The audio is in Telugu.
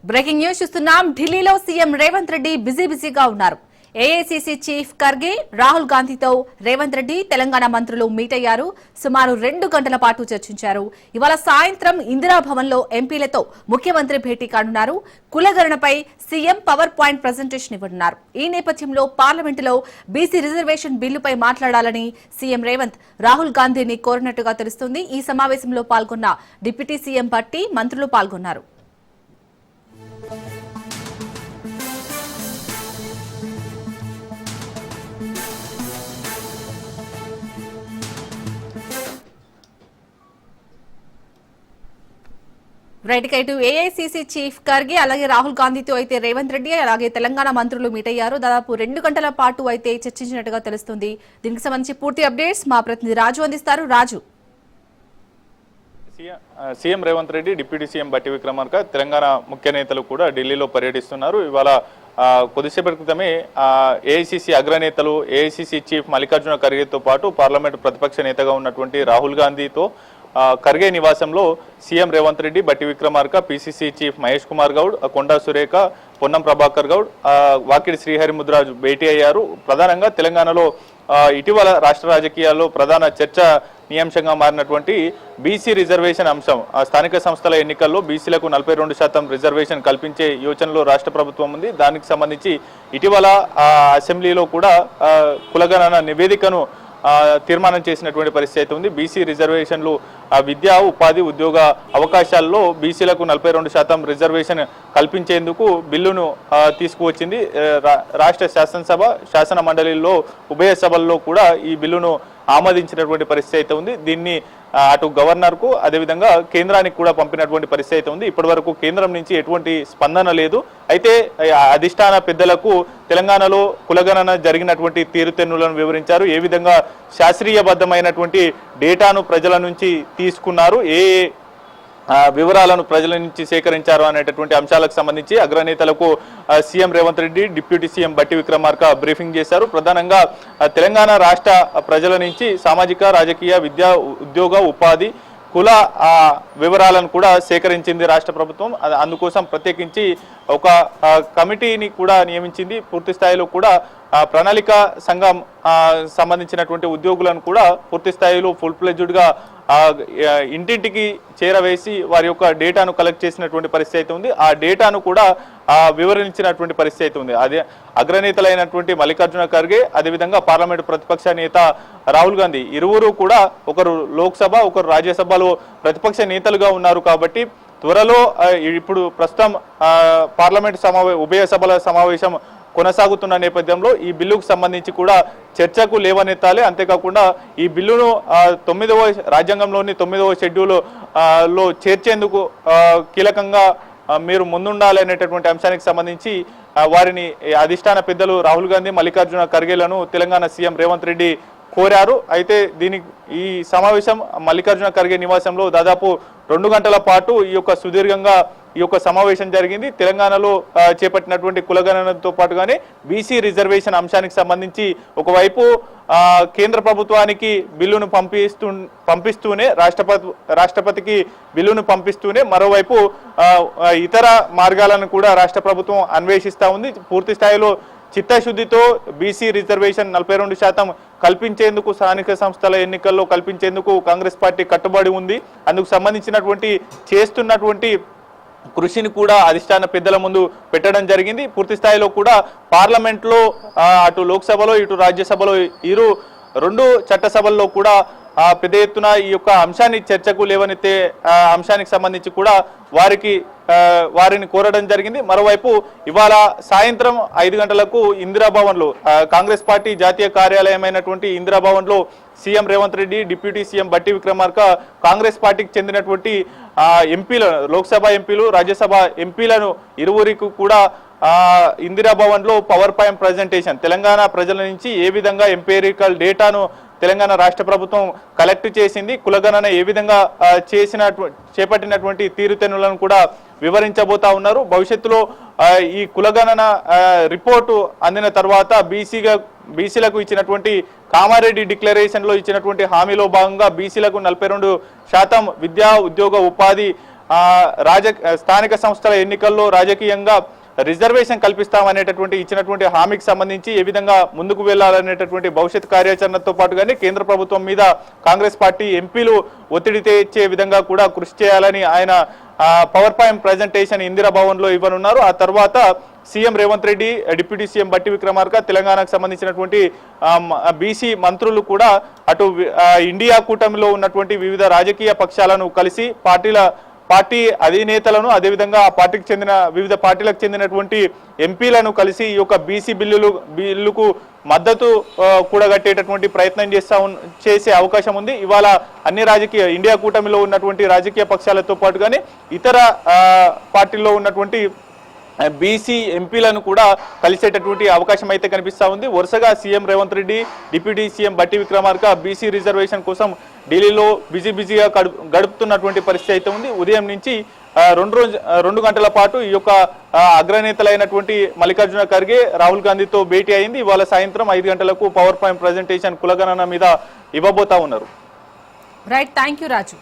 బ్రేకింగ్ న్యూస్ చూస్తున్నాం. ఢిల్లీలో సీఎం రేవంత్ రెడ్డి బిజీగా ఉన్నారు. ఏఐసీసీ చీఫ్ ఖర్గే, రాహుల్ గాంధీతో రేవంత్ రెడ్డి తెలంగాణ మంత్రులు మీట్ అయ్యారు. సుమారు 2 గంటల పాటు చర్చించారు. ఇవాళ సాయంత్రం ఇందిరాభవన్ లో ఎంపీలతో ముఖ్యమంత్రి భేటీ కానున్నారు. కులగణనపై సీఎం పవర్ పాయింట్ ప్రెజెంటేషన్ ఇవ్వనున్నారు. ఈ నేపథ్యంలో పార్లమెంటులో బీసీ రిజర్వేషన్ బిల్లుపై మాట్లాడాలని సీఎం రేవంత్ రాహుల్ గాంధీని కోరినట్టుగా తెలుస్తుంది. ఈ సమావేశంలో పాల్గొన్న డిప్యూటీ సీఎం భట్టి, మంత్రులు పాల్గొన్నారు. రైట్ ఇటు ఏఐసీసీ చీఫ్ ఖర్గే అలాగే రాహుల్ గాంధీతో అయితే రేవంత్ రెడ్డి అలాగే తెలంగాణ మంత్రులు మీట్ అయ్యారు. దాదాపు 2 గంటల పాటు అయితే చర్చించినట్టుగా తెలుస్తుంది. దీనికి సంబంధించి పూర్తి అప్డేట్స్ మా ప్రతినిధి రాజు అందిస్తారు. Raju, CM Revanth Reddy, deputy CM Bhatti Vikramarka, Telangana ముఖ్య నేతలు కూడా ఢిల్లీలో పర్యటిస్తున్నారు. ఇవాళ కొద్దిసేపటి క్రితమే ఏఐసీసీ అగ్రనేతలు, ఏఐసీసీ చీఫ్ మల్లికార్జున ఖర్గేతో పాటు పార్లమెంటు ప్రతిపక్ష నేతగా ఉన్నటువంటి రాహుల్ గాంధీతో ఖర్గే నివాసంలో సీఎం రేవంత్ రెడ్డి, బట్టి విక్రమార్క, పీసీసీ చీఫ్ మహేష్ కుమార్ గౌడ్, కొండా సురేఖ, పొన్నం ప్రభాకర్ గౌడ్, వాకిడి శ్రీహరిముద్రాజు భేటీ అయ్యారు. ప్రధానంగా తెలంగాణలో ఇటీవల రాష్ట్ర రాజకీయాల్లో ప్రధాన చర్చనీయాంశంగా మారినటువంటి బీసీ రిజర్వేషన్ అంశం. స్థానిక సంస్థల ఎన్నికల్లో బీసీలకు 42% రిజర్వేషన్ కల్పించే యోచనలో రాష్ట్ర ప్రభుత్వం ఉంది. దానికి సంబంధించి ఇటీవల అసెంబ్లీలో కూడా కులగణన నివేదికను తీర్మానం చేసినటువంటి పరిస్థితి ఉంది. బీసీ రిజర్వేషన్లు విద్యా, ఉపాధి, ఉద్యోగ అవకాశాల్లో బీసీలకు 42% రిజర్వేషన్ కల్పించేందుకు బిల్లును తీసుకువచ్చింది. రాష్ట్ర శాసనసభ, శాసన మండలిలో ఉభయ సభల్లో కూడా ఈ బిల్లును ఆమోదించినటువంటి పరిస్థితి అయితే ఉంది. దీన్ని అటు గవర్నర్కు అదేవిధంగా కేంద్రానికి కూడా పంపినటువంటి పరిస్థితి అయితే ఉంది. ఇప్పటి వరకు కేంద్రం నుంచి ఎటువంటి స్పందన లేదు. అయితే అధిష్టాన పెద్దలకు తెలంగాణలో కులగణన జరిగినటువంటి తీరుతెన్నులను వివరించారు. ఏ విధంగా శాస్త్రీయబద్ధమైనటువంటి డేటాను ప్రజల నుంచి తీసుకున్నారు, ఏ వివరాలను ప్రజల నుంచి సేకరించారు అనేటటువంటి అంశాలకు సంబంధించి అగ్రనేతలకు CM Revanth Reddy, deputy CM Bhatti Vikramarka briefing చేశారు. ప్రధానంగా తెలంగాణ రాష్ట్ర ప్రజల నుంచి సామాజిక, రాజకీయ, విద్యా, ఉద్యోగ, ఉపాధి, కుల వివరాలను కూడా సేకరించింది రాష్ట్ర ప్రభుత్వం. అందుకోసం ప్రత్యేకించి ఒక కమిటీని కూడా నియమించింది. పూర్తి స్థాయిలో కూడా ప్రణాళిక సంఘం సంబంధించినటువంటి ఉద్యోగులను కూడా పూర్తి స్థాయిలో ఫుల్ ఫ్లెడ్జ్డ్గా ఇంటింటికి చేరవేసి వారి యొక్క డేటాను కలెక్ట్ చేసినటువంటి పరిస్థితి అయితే ఉంది. ఆ డేటాను కూడా వివరించినటువంటి పరిస్థితి అయితే ఉంది. అదే అగ్రనేతలైనటువంటి మల్లికార్జున ఖర్గే, అదేవిధంగా పార్లమెంటు ప్రతిపక్ష నేత రాహుల్ గాంధీ, ఇరువురు కూడా ఒకరు లోక్సభ, ఒకరు రాజ్యసభలో ప్రతిపక్ష నేతలుగా ఉన్నారు. కాబట్టి త్వరలో ఇప్పుడు ప్రస్తుతం పార్లమెంటు ఉభయ సభల సమావేశం కొనసాగుతున్న నేపథ్యంలో ఈ బిల్లుకు సంబంధించి కూడా చర్చకు లేవనెత్తాలి. అంతేకాకుండా ఈ బిల్లును రాజ్యాంగంలోని 9వ షెడ్యూల్లో చేర్చేందుకు కీలకంగా మీరు ముందుండాలి అనేటటువంటి అంశానికి సంబంధించి వారిని అధిష్టాన పెద్దలు రాహుల్ గాంధీ, మల్లికార్జున ఖర్గేలను తెలంగాణ సీఎం రేవంత్ రెడ్డి కోరారు. అయితే ఈ సమావేశం మల్లికార్జున ఖర్గే నివాసంలో దాదాపు 2 గంటల పాటు ఈ యొక్క సుదీర్ఘంగా ఈ యొక్క సమావేశం జరిగింది. తెలంగాణలో చేపట్టినటువంటి కులగణనతో పాటుగానే బీసీ రిజర్వేషన్ అంశానికి సంబంధించి ఒకవైపు కేంద్ర ప్రభుత్వానికి బిల్లును పంపిస్తూనే రాష్ట్రపతికి బిల్లును పంపిస్తూనే మరోవైపు ఇతర మార్గాలను కూడా రాష్ట్ర ప్రభుత్వం అన్వేషిస్తూ ఉంది. పూర్తి స్థాయిలో చిత్తశుద్ధితో బీసీ రిజర్వేషన్ 42% కల్పించేందుకు, స్థానిక సంస్థల ఎన్నికల్లో కల్పించేందుకు కాంగ్రెస్ పార్టీ కట్టుబడి ఉంది. అందుకు సంబంధించినటువంటి చేస్తున్నటువంటి కృషిని కూడా అధిష్టాన పెద్దల ముందు పెట్టడం జరిగింది. పూర్తి స్థాయిలో కూడా పార్లమెంట్లో అటు లోక్సభలో ఇటు రాజ్యసభలో 2 చట్టసభల్లో కూడా పెద్ద ఎత్తున ఈ యొక్క అంశాన్ని చర్చకు లేవనెత్తే అంశానికి సంబంధించి కూడా వారిని కోరడం జరిగింది. మరోవైపు ఇవాళ సాయంత్రం 5 గంటలకు ఇందిరాభవన్లో కాంగ్రెస్ పార్టీ జాతీయ కార్యాలయమైనటువంటి ఇందిరాభవన్లో CM Revanth Reddy, deputy CM Bhatti Vikramarka, Congress పార్టీకి చెందినటువంటి ఎంపీలు, లోక్సభ ఎంపీలు, రాజ్యసభ ఎంపీలను ఇరువురికి కూడా ఇందిరాభవన్లో పవర్ పాయింట్ ప్రజెంటేషన్, తెలంగాణ ప్రజల నుంచి ఏ విధంగా ఎంపీరికల్ డేటాను తెలంగాణ రాష్ట్ర ప్రభుత్వం కలెక్ట్ చేసింది, కులగణన ఏ విధంగా చేపట్టినటువంటి తీరుతెన్నులను కూడా వివరించబోతా ఉన్నారు. భవిష్యత్తులో ఈ కులగణన రిపోర్టు అందిన తర్వాత బీసీలకు ఇచ్చినటువంటి కామారెడ్డి డిక్లరేషన్లో ఇచ్చినటువంటి హామీలో భాగంగా బీసీలకు 42% విద్యా, ఉద్యోగ, ఉపాధి స్థానిక సంస్థల ఎన్నికల్లో రాజకీయంగా రిజర్వేషన్ కల్పిస్తామనేటటువంటి ఇచ్చినటువంటి హామీకి సంబంధించి ఏ విధంగా ముందుకు వెళ్లాలనేటటువంటి భవిష్యత్ కార్యాచరణతో పాటుగానే కేంద్ర ప్రభుత్వం మీద కాంగ్రెస్ పార్టీ ఎంపీలు ఒత్తిడి తెచ్చే విధంగా కూడా కృషి చేయాలని ఆయన power point presentation Indira Bhavan లో ఇవ్వనున్నారు. ఆ తర్వాత CM Revanth Reddy, deputy CM Bhatti Vikramarka, తెలంగాణకు సంబంధించినటువంటి బీసీ మంత్రులు కూడా అటు ఇండియా కూటమిలో ఉన్నటువంటి వివిధ రాజకీయ పక్షాలను కలిసి పార్టీ అధినేతలను, అదేవిధంగా ఆ పార్టీకి చెందిన వివిధ పార్టీలకు చెందినటువంటి ఎంపీలను కలిసి ఈ యొక్క బీసీ బిల్లుకు మద్దతు కూడగట్టేటటువంటి ప్రయత్నం చేసే అవకాశం ఉంది. ఇవాళ అన్ని ఇండియా కూటమిలో ఉన్నటువంటి రాజకీయ పక్షాలతో పాటుగానే ఇతర పార్టీల్లో ఉన్నటువంటి బీసీ ఎంపీలను కూడా కలిసేటటువంటి అవకాశం అయితే కనిపిస్తా ఉంది. వరుసగా CM Revanth Reddy, deputy CM Bhatti Vikramarka BC reservation కోసం ఢిల్లీలో బిజీగా గడుపుతున్నటువంటి పరిస్థితి అయితే ఉంది. ఉదయం నుంచి 2 గంటల పాటు ఈ యొక్క అగ్రనేతలైనటువంటి మల్లికార్జున ఖర్గే రాహుల్ గాంధీతో భేటీ అయింది. ఇవాళ సాయంత్రం 5 గంటలకు పవర్ పాయింట్ ప్రజెంటేషన్ కులగణన మీద ఇవ్వబోతా ఉన్నారు. Right, thank you Raju.